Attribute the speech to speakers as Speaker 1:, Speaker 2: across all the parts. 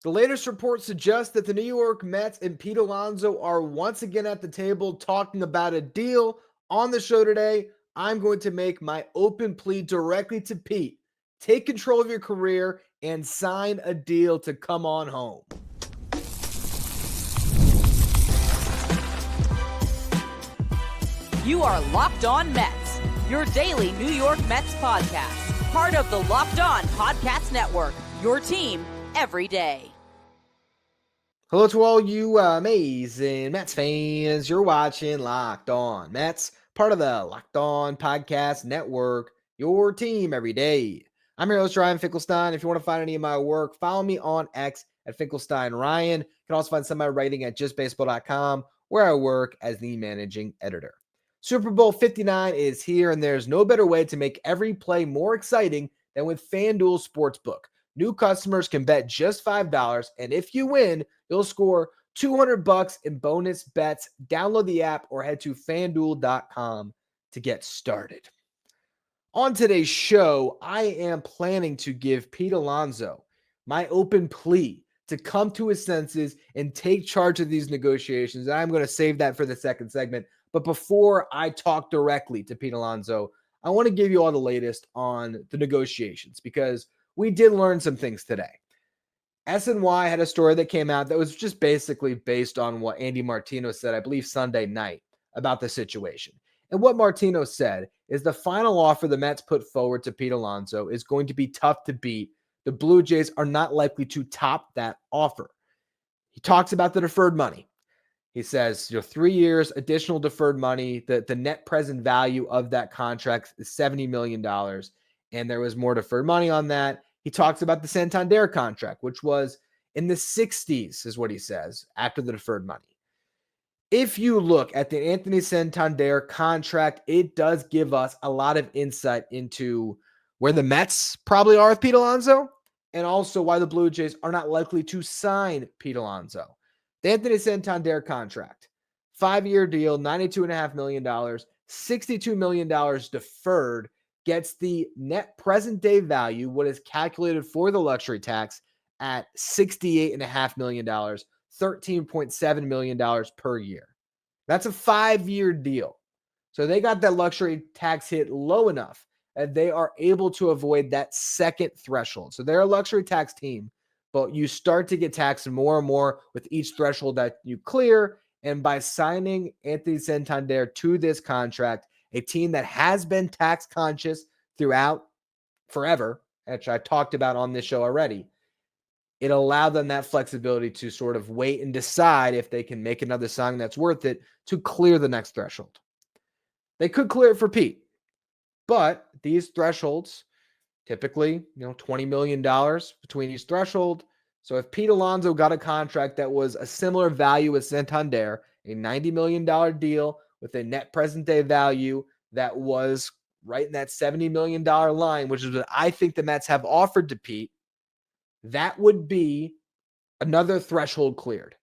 Speaker 1: The latest reports suggest that the New York Mets and Pete Alonso are once again at the table talking about a deal. On the show today, I'm going to make my open plea directly to Pete. Take control of your career and sign a deal to come on home.
Speaker 2: You are Locked On Mets, your daily New York Mets podcast. Part of the Locked On Podcast Network, your team every day.
Speaker 1: Hello to all you amazing Mets fans. You're watching Locked On Mets, part of the Locked On Podcast Network, your team every day. I'm your host, Ryan Finkelstein. If you want to find any of my work, follow me on X at Finkelstein Ryan. You can also find some of my writing at justbaseball.com, where I work as the managing editor. Super Bowl 59 is here, and there's no better way to make every play more exciting than with FanDuel Sportsbook. New customers can bet just $5, and if you win, you'll score $200 in bonus bets. Download the app or head to FanDuel.com to get started. On today's show, I am planning to give Pete Alonso my open plea to come to his senses and take charge of these negotiations. And I'm going to save that for the second segment. But before I talk directly to Pete Alonso, I want to give you all the latest on the negotiations because we did learn some things today. SNY had a story that came out that was just basically based on what Andy Martino said, I believe Sunday night, about the situation. And what Martino said is the final offer the Mets put forward to Pete Alonso is going to be tough to beat. The Blue Jays are not likely to top that offer. He talks about the deferred money. He says, 3 years additional deferred money. The net present value of that contract is $70 million. And there was more deferred money on that. He talks about the Santander contract, which was in the 60s, is what he says, after the deferred money. If you look at the Anthony Santander contract, it does give us a lot of insight into where the Mets probably are with Pete Alonso and also why the Blue Jays are not likely to sign Pete Alonso. The Anthony Santander contract, 5-year deal, $92.5 million, $62 million deferred, gets the net present day value, what is calculated for the luxury tax, at $68.5 million, $13.7 million per year. That's a 5-year deal. So they got that luxury tax hit low enough that they are able to avoid that second threshold. So they're a luxury tax team, but you start to get taxed more and more with each threshold that you clear. And by signing Anthony Santander to this contract, a team that has been tax conscious throughout forever, which I talked about on this show already, it allowed them that flexibility to sort of wait and decide if they can make another signing that's worth it to clear the next threshold. They could clear it for Pete, but these thresholds, typically, $20 million between each threshold. So if Pete Alonso got a contract that was a similar value as Santander, a $90 million deal with a net present day value that was right in that $70 million line, which is what I think the Mets have offered to Pete, that would be another threshold cleared.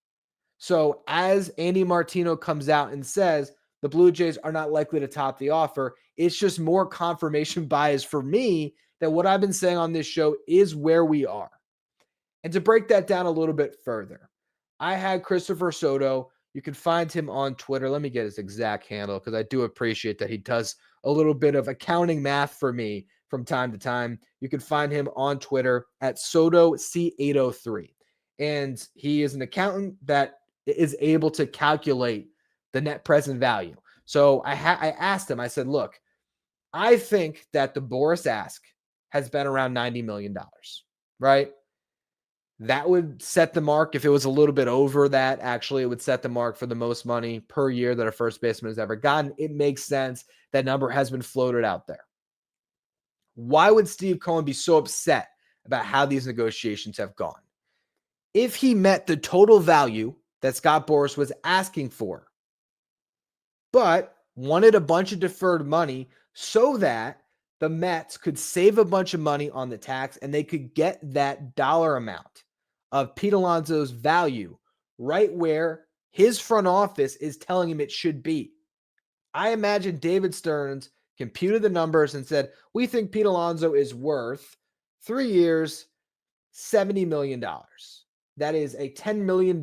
Speaker 1: So as Andy Martino comes out and says the Blue Jays are not likely to top the offer, it's just more confirmation bias for me that what I've been saying on this show is where we are. And to break that down a little bit further, I had Christopher Soto. You can find him on Twitter. Let me get his exact handle because I do appreciate that he does a little bit of accounting math for me from time to time. You can find him on Twitter at SotoC803. And he is an accountant that is able to calculate the net present value. So I asked him, I said, look, I think that the Boris ask has been around $90 million, right? That would set the mark. If it was a little bit over that, actually, it would set the mark for the most money per year that a first baseman has ever gotten. It makes sense. That number has been floated out there. Why would Steve Cohen be so upset about how these negotiations have gone? If he met the total value that Scott Boras was asking for, but wanted a bunch of deferred money so that the Mets could save a bunch of money on the tax and they could get that dollar amount of Pete Alonso's value right where his front office is telling him it should be. I imagine David Stearns computed the numbers and said, we think Pete Alonso is worth 3 years, $70 million. That is a $10 million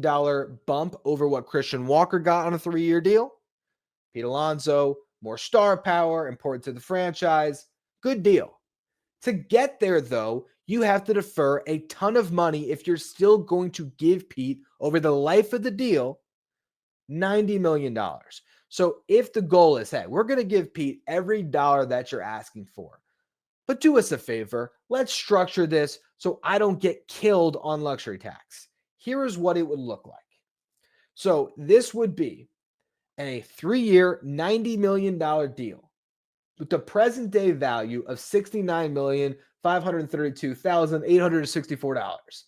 Speaker 1: bump over what Christian Walker got on a 3-year deal. Pete Alonso, more star power, important to the franchise. Good deal. To get there, though, you have to defer a ton of money if you're still going to give Pete, over the life of the deal, $90 million. So if the goal is, hey, we're going to give Pete every dollar that you're asking for, but do us a favor, let's structure this so I don't get killed on luxury tax. Here is what it would look like. So this would be a 3-year, $90 million deal with the present day value of $69,532,864.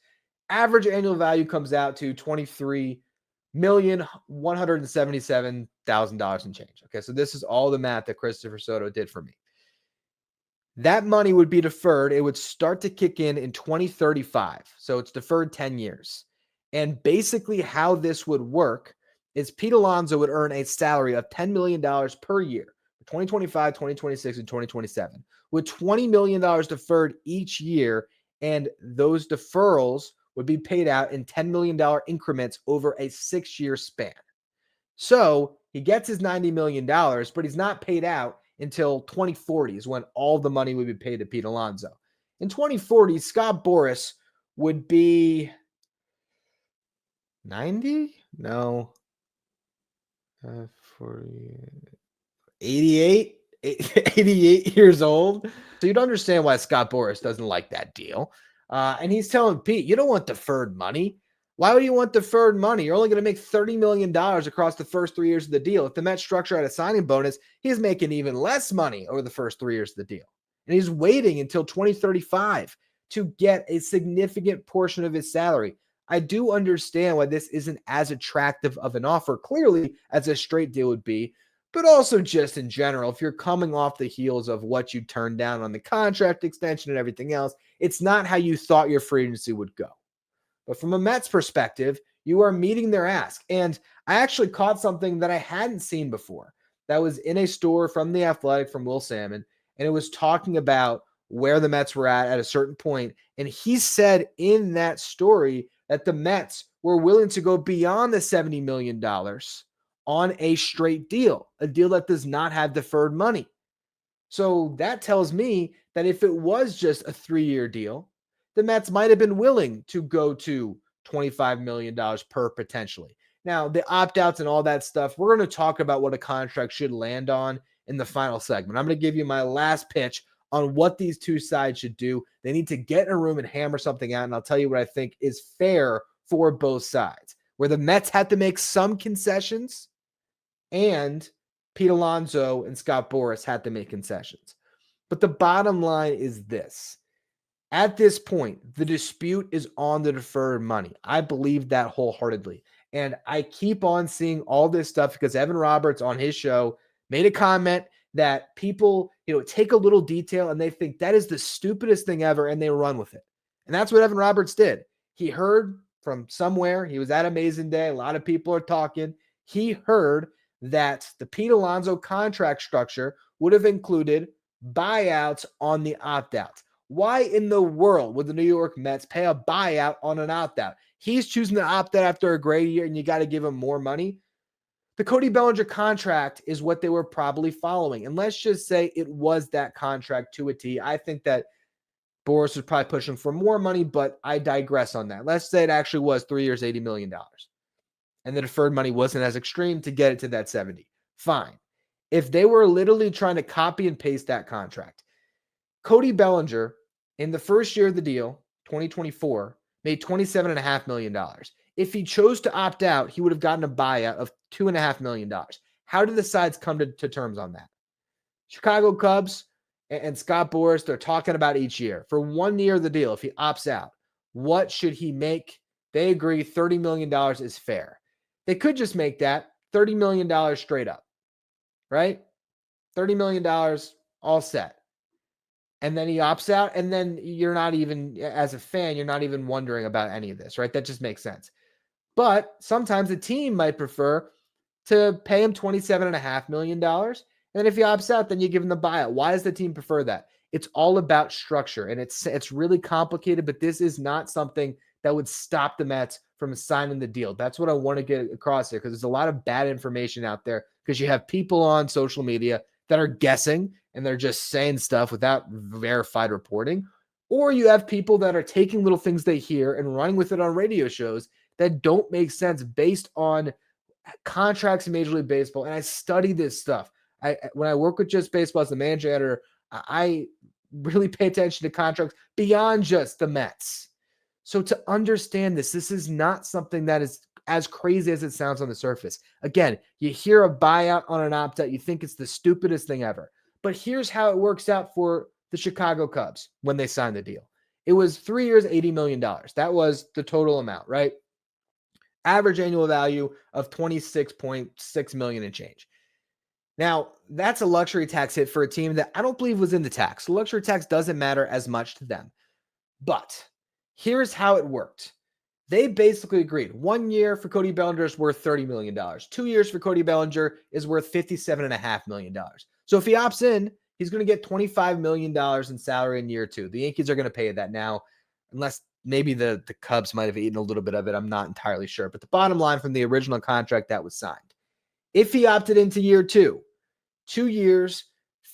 Speaker 1: Average annual value comes out to $23,177,000 and change. Okay, so this is all the math that Christopher Soto did for me. That money would be deferred. It would start to kick in 2035. So it's deferred 10 years. And basically how this would work is Pete Alonso would earn a salary of $10 million per year for 2025, 2026, and 2027, with $20 million deferred each year. And those deferrals would be paid out in $10 million increments over a 6-year span. So he gets his $90 million, but he's not paid out until 2040 is when all the money would be paid to Pete Alonso. In 2040, Scott Boras would be 90? No. 40, 88? 88 years old. So you'd understand why Scott Boras doesn't like that deal. And he's telling Pete, you don't want deferred money. Why would you want deferred money? You're only going to make $30 million across the first 3 years of the deal. If the Mets structure had a signing bonus, he's making even less money over the first 3 years of the deal. And he's waiting until 2035 to get a significant portion of his salary. I do understand why this isn't as attractive of an offer, clearly, as a straight deal would be, but also just in general, if you're coming off the heels of what you turned down on the contract extension and everything else, it's not how you thought your free agency would go. But from a Mets perspective, you are meeting their ask. And I actually caught something that I hadn't seen before that was in a store from The Athletic from Will Salmon, and it was talking about where the Mets were at a certain point. And he said in that story that the Mets were willing to go beyond the $70 million on a straight deal, a deal that does not have deferred money. So that tells me that if it was just a 3-year deal, the Mets might have been willing to go to $25 million per potentially. Now, the opt-outs and all that stuff, we're going to talk about what a contract should land on in the final segment. I'm going to give you my last pitch on what these two sides should do. They need to get in a room and hammer something out, and I'll tell you what I think is fair for both sides, where the Mets had to make some concessions and Pete Alonso and Scott Boras had to make concessions. But the bottom line is this. At this point, the dispute is on the deferred money. I believe that wholeheartedly. And I keep on seeing all this stuff because Evan Roberts on his show made a comment that people, take a little detail and they think that is the stupidest thing ever and they run with it. And that's what Evan Roberts did. He heard from somewhere, he was at Amazing Day, a lot of people are talking. He heard that the Pete Alonso contract structure would have included buyouts on the opt-outs. Why in the world would the New York Mets pay a buyout on an opt-out? He's choosing to opt out after a great year and you got to give him more money. The Cody Bellinger contract is what they were probably following. And let's just say it was that contract to a T. I think that Boras was probably pushing for more money, but I digress on that. Let's say it actually was 3 years, $80 million. And the deferred money wasn't as extreme to get it to that 70. Fine. If they were literally trying to copy and paste that contract, Cody Bellinger, in the first year of the deal, 2024, made $27.5 million. If he chose to opt out, he would have gotten a buyout of $2.5 million. How did the sides come to terms on that? Chicago Cubs and Scott Boras, they're talking about each year. For 1 year of the deal, if he opts out, what should he make? They agree $30 million is fair. They could just make that $30 million straight up, right? $30 million all set. And then he opts out, and then you're not even, as a fan, you're not even wondering about any of this, right? That just makes sense. But sometimes a team might prefer to pay him $27.5 million. And then if he opts out, then you give him the buyout. Why does the team prefer that? It's all about structure, and it's really complicated, but this is not something that would stop the Mets from signing the deal. That's what I want to get across here, because there's a lot of bad information out there, because you have people on social media that are guessing and they're just saying stuff without verified reporting. Or you have people that are taking little things they hear and running with it on radio shows that don't make sense based on contracts in Major League Baseball. And I study this stuff. When I work with Just Baseball as the manager editor, I really pay attention to contracts beyond just the Mets. So to understand this is not something that is as crazy as it sounds on the surface. Again, you hear a buyout on an opt-out, you think it's the stupidest thing ever. But here's how it works out for the Chicago Cubs when they signed the deal. It was 3 years, $80 million. That was the total amount, right? Average annual value of $26.6 million and change. Now, that's a luxury tax hit for a team that I don't believe was in the tax. The luxury tax doesn't matter as much to them. But here's how it worked. They basically agreed. 1 year for Cody Bellinger is worth $30 million. 2 years for Cody Bellinger is worth $57.5 million. So if he opts in, he's going to get $25 million in salary in year 2. The Yankees are going to pay that now, unless maybe the Cubs might have eaten a little bit of it. I'm not entirely sure. But the bottom line from the original contract that was signed, if he opted into year 2, 2 years,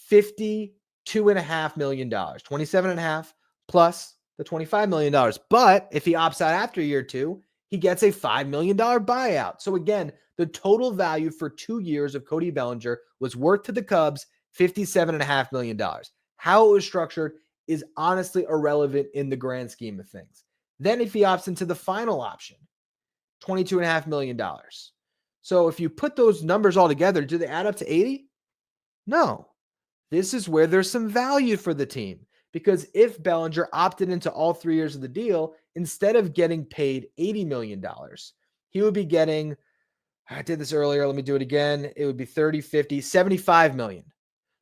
Speaker 1: $52.5 million, $27.5 plus the $25 million. But if he opts out after year 2, he gets a $5 million buyout. So again, the total value for 2 years of Cody Bellinger was worth to the Cubs $57.5 million. How it was structured is honestly irrelevant in the grand scheme of things. Then if he opts into the final option, $22.5 million. So if you put those numbers all together, do they add up to 80? No. This is where there's some value for the team, because if Bellinger opted into all 3 years of the deal, instead of getting paid $80 million, he would be getting, I did this earlier, let me do it again. It would be 30, 50, $75 million.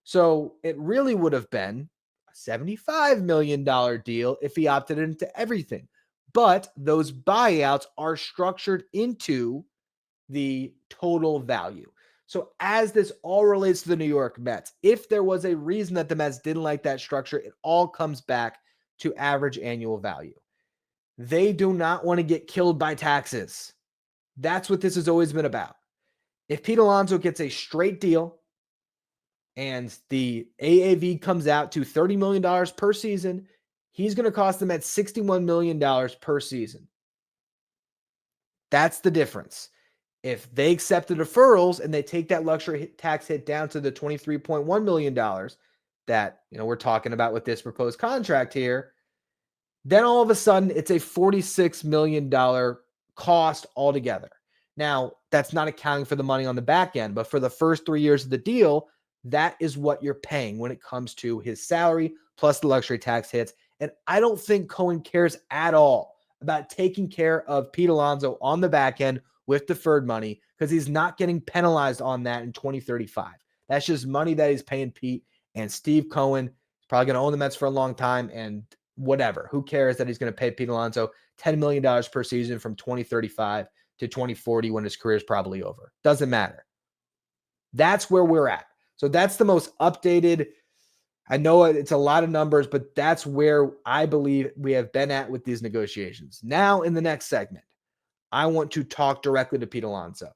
Speaker 1: So it really would have been a $75 million deal if he opted into everything. But those buyouts are structured into the total value. So as this all relates to the New York Mets, if there was a reason that the Mets didn't like that structure, it all comes back to average annual value. They do not want to get killed by taxes. That's what this has always been about. If Pete Alonso gets a straight deal and the AAV comes out to $30 million per season, he's going to cost them at $61 million per season. That's the difference. If they accept the deferrals and they take that luxury tax hit down to the $23.1 million that we're talking about with this proposed contract here, then all of a sudden it's a $46 million cost altogether. Now, that's not accounting for the money on the back end, but for the first 3 years of the deal, that is what you're paying when it comes to his salary plus the luxury tax hits. And I don't think Cohen cares at all about taking care of Pete Alonso on the back end with deferred money, because he's not getting penalized on that in 2035. That's just money that he's paying Pete, and Steve Cohen is probably going to own the Mets for a long time, and whatever. Who cares that he's going to pay Pete Alonso $10 million per season from 2035 to 2040 when his career is probably over? Doesn't matter. That's where we're at. So that's the most updated. I know it's a lot of numbers, but that's where I believe we have been at with these negotiations. Now, in the next segment, I want to talk directly to Pete Alonso,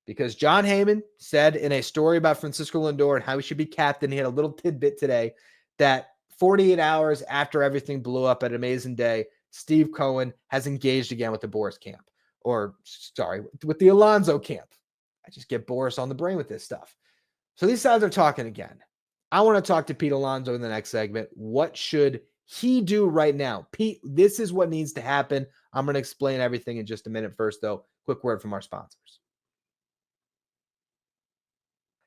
Speaker 1: because John Heyman said in a story about Francisco Lindor and how he should be captain, he had a little tidbit today that 48 hours after everything blew up at Amazing Day, Steve Cohen has engaged again with the Boris camp, with the Alonso camp. I just get Boris on the brain with this stuff. So these sides are talking again. I want to talk to Pete Alonso in the next segment. What should he do right now? Pete, this is what needs to happen. I'm going to explain everything in just a minute. First, though, quick word from our sponsors.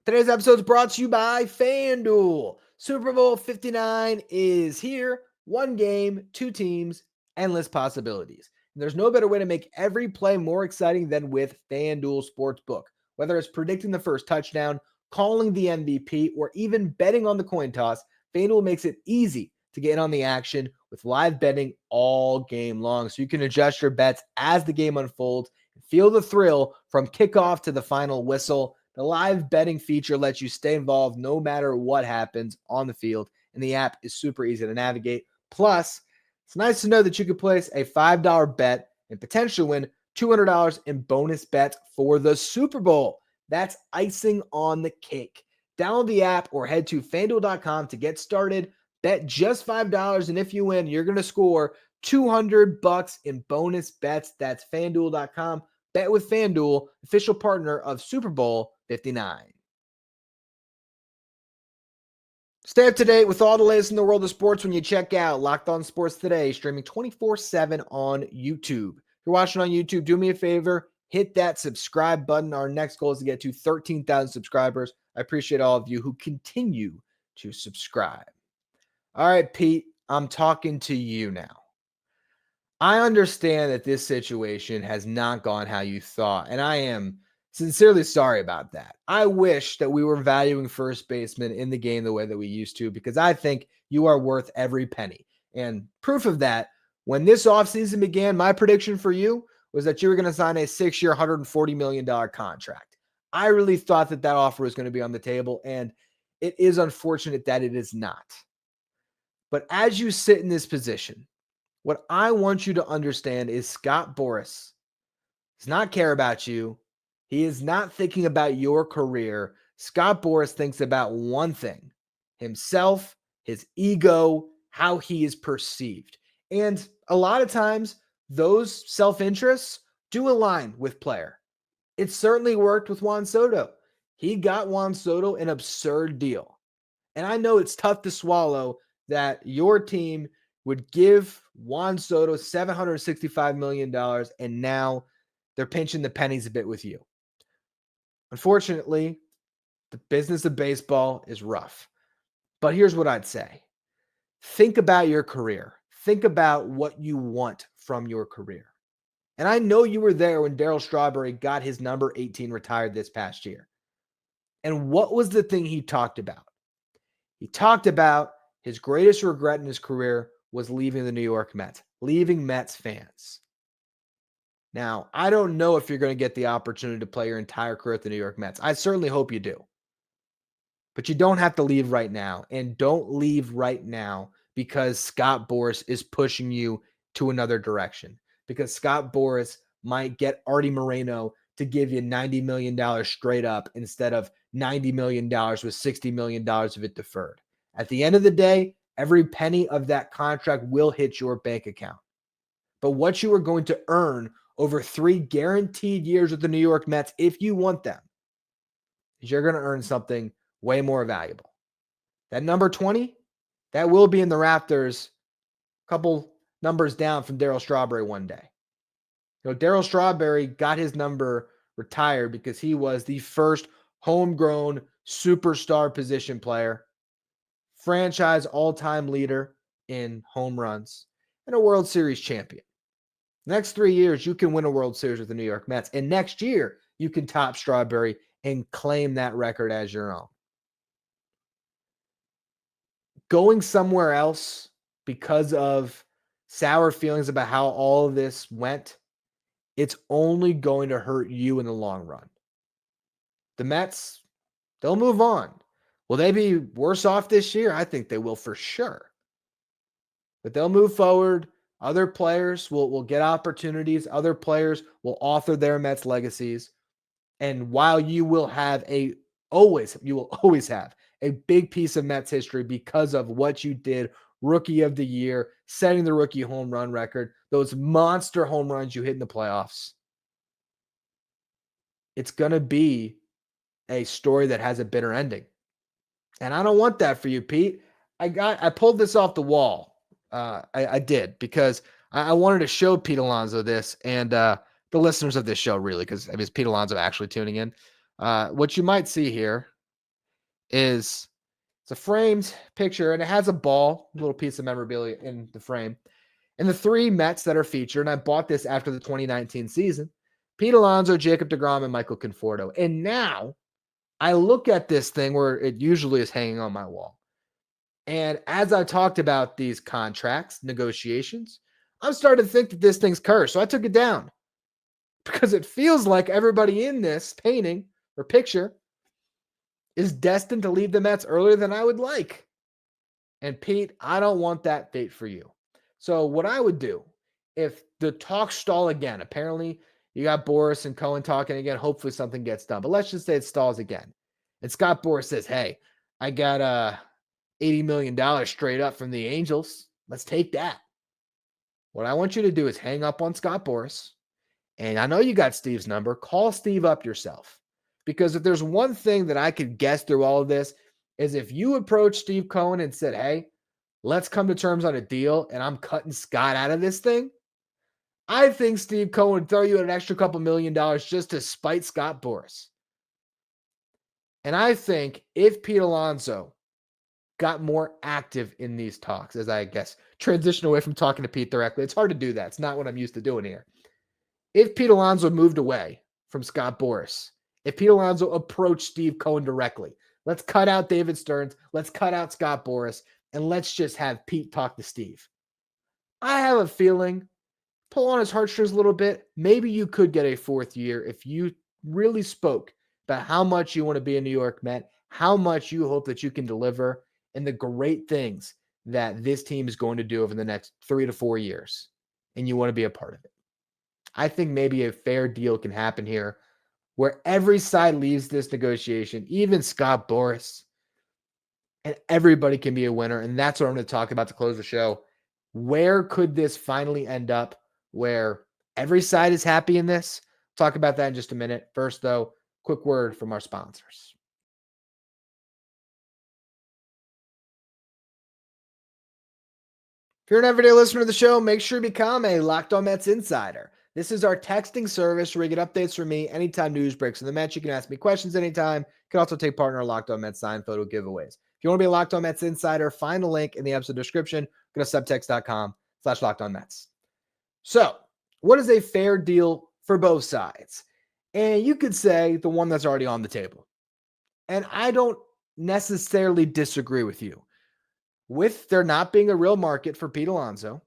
Speaker 1: Today's episode is brought to you by FanDuel. Super Bowl 59 is here. One game, two teams, endless possibilities. And there's no better way to make every play more exciting than with FanDuel Sportsbook. Whether it's predicting the first touchdown, calling the MVP, or even betting on the coin toss, FanDuel makes it easy to get in on the action with live betting all game long. So you can adjust your bets as the game unfolds and feel the thrill from kickoff to the final whistle. The live betting feature lets you stay involved no matter what happens on the field, and the app is super easy to navigate. Plus, It's nice to know that you could place a $5 bet and potentially win $200 in bonus bets for the Super Bowl. That's icing on the cake. Download the app or head to FanDuel.com to get started. Bet just $5, and if you win, you're going to score $200 in bonus bets. That's FanDuel.com. Bet with FanDuel, official partner of Super Bowl 59. Stay up to date with all the latest in the world of sports when you check out Locked On Sports Today, streaming 24/7 on YouTube. If you're watching on YouTube, do me a favor, hit that subscribe button. Our next goal is to get to 13,000 subscribers. I appreciate all of you who continue to subscribe. All right, Pete, I'm talking to you now. I understand that this situation has not gone how you thought, and I am sincerely sorry about that. I wish that we were valuing first baseman in the game the way that we used to, because I think you are worth every penny. And proof of that, when this offseason began, my prediction for you was that you were going to sign a 6-year, $140 million contract. I really thought that that offer was going to be on the table, and it is unfortunate that it is not. But as you sit in this position, what I want you to understand is Scott Boras does not care about you. He is not thinking about your career. Scott Boras thinks about one thing: himself, his ego, how he is perceived. And a lot of times, those self-interests do align with player. It certainly worked with Juan Soto. He got Juan Soto an absurd deal. And I know it's tough to swallow that your team would give Juan Soto $765 million, and now they're pinching the pennies a bit with you. Unfortunately, the business of baseball is rough. But here's what I'd say. Think about your career. Think about what you want from your career. And I know you were there when Darryl Strawberry got his number 18 retired this past year. And what was the thing he talked about? He talked about his greatest regret in his career was leaving the New York Mets, leaving Mets fans. Now, I don't know if you're going to get the opportunity to play your entire career at the New York Mets. I certainly hope you do. But you don't have to leave right now. And don't leave right now because Scott Boras is pushing you to another direction. Because Scott Boras might get Artie Moreno to give you $90 million straight up instead of $90 million with $60 million of it deferred. At the end of the day, every penny of that contract will hit your bank account. But what you are going to earn over 3 guaranteed years with the New York Mets, if you want them, is you're going to earn something way more valuable. That number 20, that will be in the rafters, a couple numbers down from Darryl Strawberry one day. You know, Darryl Strawberry got his number retired because he was the first homegrown superstar position player, franchise all-time leader in home runs, and a World Series champion. Next 3 years, you can win a World Series with the New York Mets. And next year, you can top Strawberry and claim that record as your own. Going somewhere else because of sour feelings about how all of this went, it's only going to hurt you in the long run. The Mets, they'll move on. Will they be worse off this year? I think they will for sure. But they'll move forward. Other players will get opportunities. Other players will author their Mets legacies. And while you will always have a big piece of Mets history because of what you did, rookie of the year, setting the rookie home run record, those monster home runs you hit in the playoffs. It's going to be a story that has a bitter ending. And I don't want that for you, Pete. I pulled this off the wall. I did because I wanted to show Pete Alonso this and the listeners of this show, really, because it's Pete Alonso actually tuning in. What you might see here is it's a framed picture, and it has a ball, a little piece of memorabilia in the frame. And the 3 Mets that are featured, and I bought this after the 2019 season, Pete Alonso, Jacob deGrom, and Michael Conforto. And now I look at this thing where it usually is hanging on my wall. And as I talked about these contracts, negotiations, I'm starting to think that this thing's cursed. So I took it down because it feels like everybody in this painting or picture is destined to leave the Mets earlier than I would like. And Pete, I don't want that fate for you. So what I would do if the talks stall again, apparently you got Boris and Cohen talking again. Hopefully something gets done. But let's just say it stalls again. And Scott Boris says, hey, I got $80 million straight up from the Angels. Let's take that. What I want you to do is hang up on Scott Boris. And I know you got Steve's number. Call Steve up yourself. Because if there's one thing that I could guess through all of this is if you approach Steve Cohen and said, hey, let's come to terms on a deal and I'm cutting Scott out of this thing, I think Steve Cohen would throw you an extra couple $1 million just to spite Scott Boris. And I think if Pete Alonso got more active in these talks, as I guess transition away from talking to Pete directly, it's hard to do that. It's not what I'm used to doing here. If Pete Alonso moved away from Scott Boris, if Pete Alonso approached Steve Cohen directly, let's cut out David Stearns, let's cut out Scott Boris, and let's just have Pete talk to Steve. I have a feeling, pull on his heartstrings a little bit, maybe you could get a fourth year if you really spoke about how much you want to be a New York Met, how much you hope that you can deliver, and the great things that this team is going to do over the next 3 to 4 years, and you want to be a part of it. I think maybe a fair deal can happen here where every side leaves this negotiation, even Scott Boris, and everybody can be a winner. And that's what I'm going to talk about to close the show. Where could this finally end up where every side is happy in this? Talk about that in just a minute. First, though, quick word from our sponsors. If you're an everyday listener to the show, make sure to become a Locked On Mets Insider. This is our texting service where you get updates from me anytime news breaks in the Mets. You can ask me questions anytime. You can also take part in our Locked On Mets signed photo giveaways. If you want to be a Locked On Mets Insider, find the link in the episode description. Go to subtext.com/LockedOnMets. So, what is a fair deal for both sides? And you could say the one that's already on the table. And I don't necessarily disagree with you. With there not being a real market for Pete Alonso,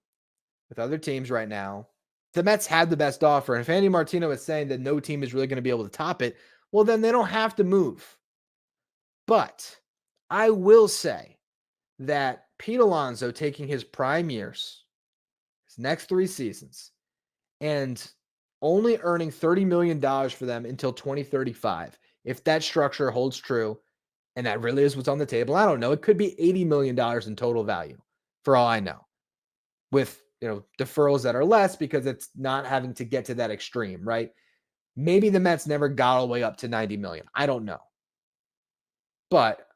Speaker 1: with other teams right now, the Mets had the best offer. And if Andy Martino is saying that no team is really going to be able to top it, well, then they don't have to move. But I will say that Pete Alonso taking his prime years, his next 3 seasons, and only earning $30 million for them until 2035, if that structure holds true, and that really is what's on the table, I don't know. It could be $80 million in total value for all I know, with deferrals that are less because it's not having to get to that extreme, right? Maybe the Mets never got all the way up to 90 million. I don't know. But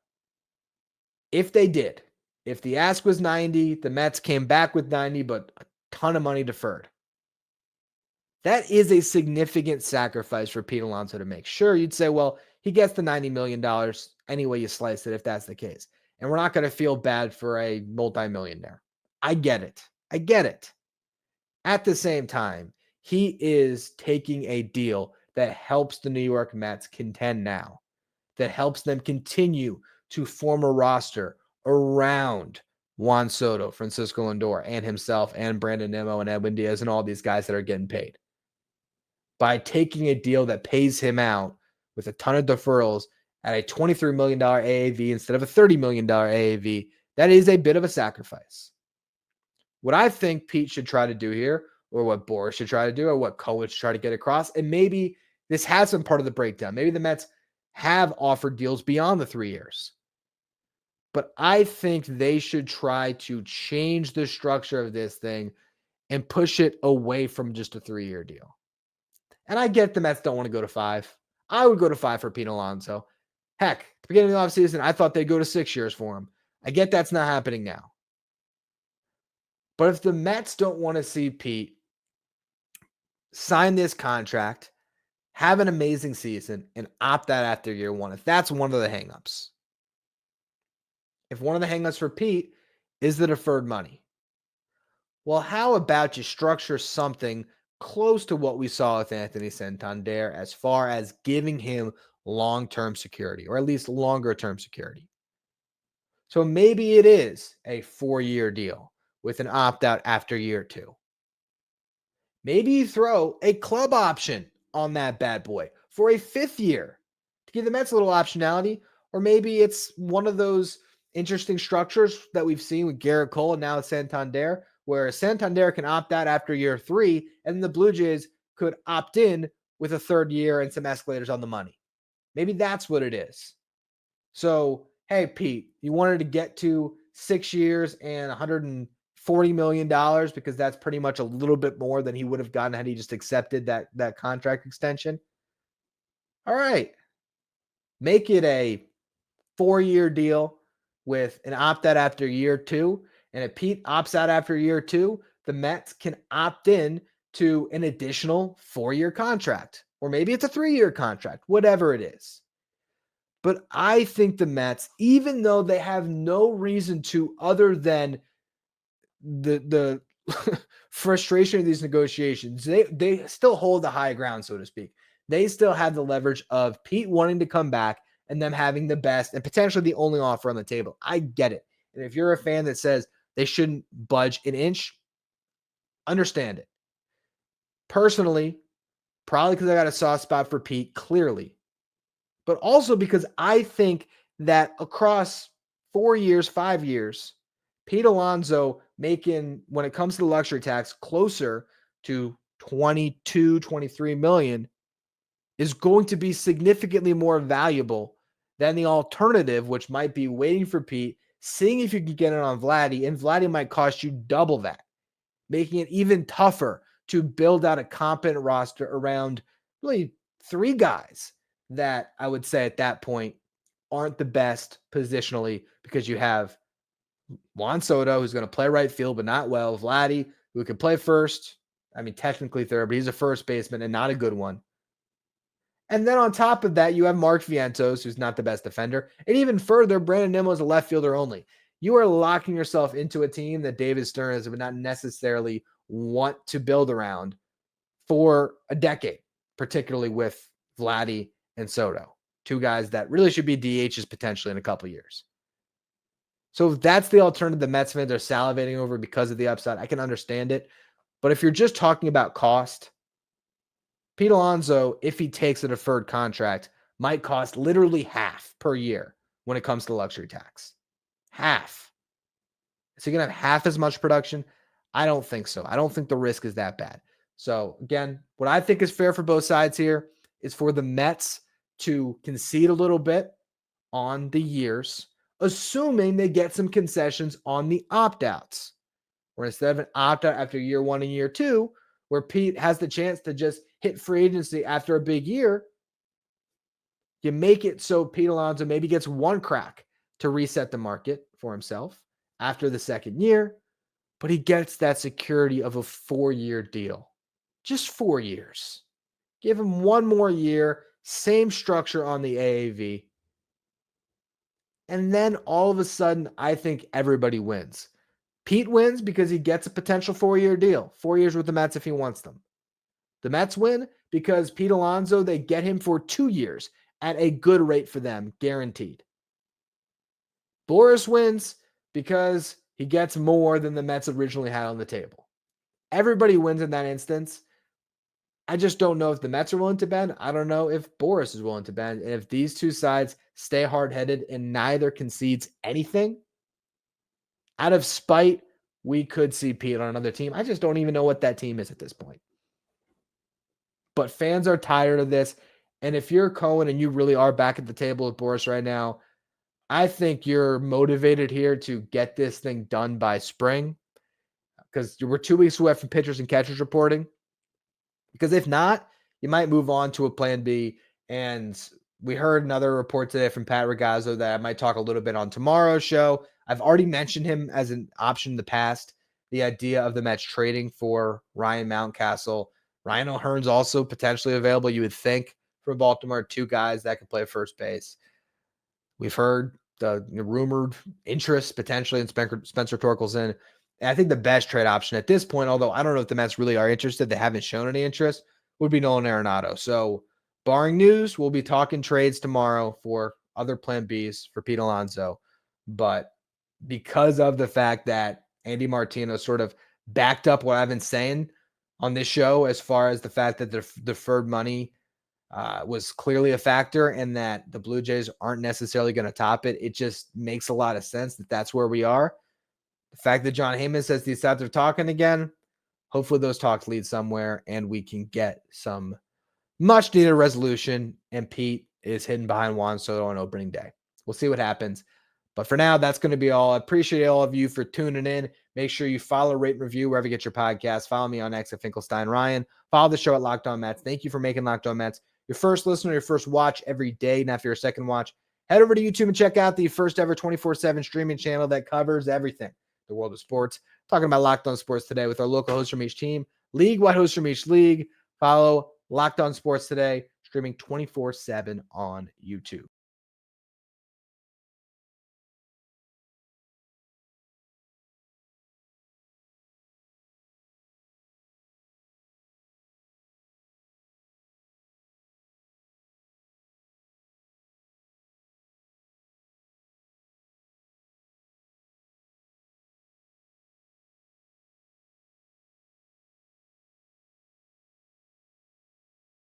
Speaker 1: if they did, if the ask was 90, the Mets came back with 90, but a ton of money deferred. That is a significant sacrifice for Pete Alonso to make. Sure, you'd say, well, he gets the $90 million any way you slice it if that's the case. And we're not going to feel bad for a multimillionaire. I get it. At the same time, he is taking a deal that helps the New York Mets contend now, that helps them continue to form a roster around Juan Soto, Francisco Lindor, and himself, and Brandon Nimmo, and Edwin Diaz, and all these guys that are getting paid. By taking a deal that pays him out with a ton of deferrals at a $23 million AAV instead of a $30 million AAV, that is a bit of a sacrifice. What I think Pete should try to do here, or what Boris should try to do, or what Cohen should try to get across, and maybe this has been part of the breakdown. Maybe the Mets have offered deals beyond the 3 years. But I think they should try to change the structure of this thing and push it away from just a 3-year deal. And I get the Mets don't want to go to 5. I would go to 5 for Pete Alonso. Heck, at the beginning of the offseason, I thought they'd go to 6 years for him. I get that's not happening now. But if the Mets don't want to see Pete sign this contract, have an amazing season, and opt out after year 1, if that's one of the hangups. If one of the hangups for Pete is the deferred money, well, how about you structure something close to what we saw with Anthony Santander as far as giving him long-term security, or at least longer-term security? So maybe it is a 4-year deal with an opt-out after year 2. Maybe you throw a club option on that bad boy for a 5th year to give the Mets a little optionality, or maybe it's one of those interesting structures that we've seen with Garrett Cole and now with Santander, where Santander can opt out after year 3, and the Blue Jays could opt in with a third year and some escalators on the money. Maybe that's what it is. So, hey, Pete, you wanted to get to 6 years and $140 million because that's pretty much a little bit more than he would have gotten had he just accepted that contract extension. All right. Make it a 4-year deal with an opt-out after year 2. And if Pete opts out after year 2, the Mets can opt in to an additional 4-year contract. Or maybe it's a 3-year contract, whatever it is. But I think the Mets, even though they have no reason to other than the frustration of these negotiations, they still hold the high ground, so to speak. They still have the leverage of Pete wanting to come back and them having the best and potentially the only offer on the table. I get it. And if you're a fan that says they shouldn't budge an inch, understand it. Personally, probably because I got a soft spot for Pete, clearly. But also because I think that across 4 years, 5 years, Pete Alonso making, when it comes to the luxury tax, closer to 22, 23 million is going to be significantly more valuable than the alternative, which might be waiting for Pete, seeing if you can get it on Vladdy, and Vladdy might cost you double that, making it even tougher to build out a competent roster around really 3 guys that I would say at that point aren't the best positionally, because you have Juan Soto, who's going to play right field, but not well. Vladdy, who can play first. I mean, technically third, but he's a first baseman and not a good one. And then on top of that, you have Mark Vientos, who's not the best defender. And even further, Brandon Nimmo is a left fielder only. You are locking yourself into a team that David Stearns would not necessarily want to build around for a decade, particularly with Vladdy and Soto, 2 guys that really should be DHs potentially in a couple of years. So that's the alternative the Mets fans are salivating over because of the upside. I can understand it. But if you're just talking about cost, Pete Alonso, if he takes a deferred contract, might cost literally half per year when it comes to luxury tax. Half. Is he going to have half as much production? I don't think so. I don't think the risk is that bad. So again, what I think is fair for both sides here is for the Mets to concede a little bit on the years, assuming they get some concessions on the opt-outs. Where instead of an opt-out after year 1 and year 2, where Pete has the chance to just hit free agency after a big year, you make it so Pete Alonso maybe gets 1 crack to reset the market for himself after the second year, but he gets that security of a 4-year deal. Just 4 years. Give him 1 more year, same structure on the AAV. And then all of a sudden, I think everybody wins. Pete wins because he gets a potential 4-year deal, 4 years with the Mets if he wants them. The Mets win because Pete Alonso, they get him for 2 years at a good rate for them, guaranteed. Boris wins because he gets more than the Mets originally had on the table. Everybody wins in that instance. I just don't know if the Mets are willing to bend. I don't know if Boris is willing to bend. And if these 2 sides stay hard-headed and neither concedes anything, out of spite, we could see Pete on another team. I just don't even know what that team is at this point. But fans are tired of this. And if you're Cohen and you really are back at the table with Boris right now, I think you're motivated here to get this thing done by spring, because we're 2 weeks away from pitchers and catchers reporting. Because if not, you might move on to a plan B. And we heard another report today from Pat Ragazzo that I might talk a little bit on tomorrow's show. I've already mentioned him as an option in the past, the idea of the Mets trading for Ryan Mountcastle. Ryan O'Hearn's also potentially available, you would think, from Baltimore. 2 guys that could play first base. We've heard the rumored interest potentially in Spencer Torkelson. And I think the best trade option at this point, although I don't know if the Mets really are interested, they haven't shown any interest, would be Nolan Arenado. So barring news, we'll be talking trades tomorrow for other plan Bs for Pete Alonso. But because of the fact that Andy Martino sort of backed up what I've been saying on this show, as far as the fact that the deferred money was clearly a factor and that the Blue Jays aren't necessarily going to top it, it just makes a lot of sense that that's where we are. The fact that John Heyman says these sides are talking again, hopefully those talks lead somewhere and we can get some much needed resolution. And Pete is hidden behind Juan Soto on opening day. We'll see what happens. But for now, that's going to be all. I appreciate all of you for tuning in. Make sure you follow, rate, and review wherever you get your podcast. Follow me on X at Finkelstein Ryan. Follow the show at Locked On Mets. Thank you for making Locked On Mets your first listener, your first watch every day. Now, for your second watch, head over to YouTube and check out the first ever 24/7 streaming channel that covers everything, the world of sports. Talking about Locked On Sports today with our local hosts from each team, league-wide hosts from each league. Follow Locked On Sports today, streaming 24/7 on YouTube.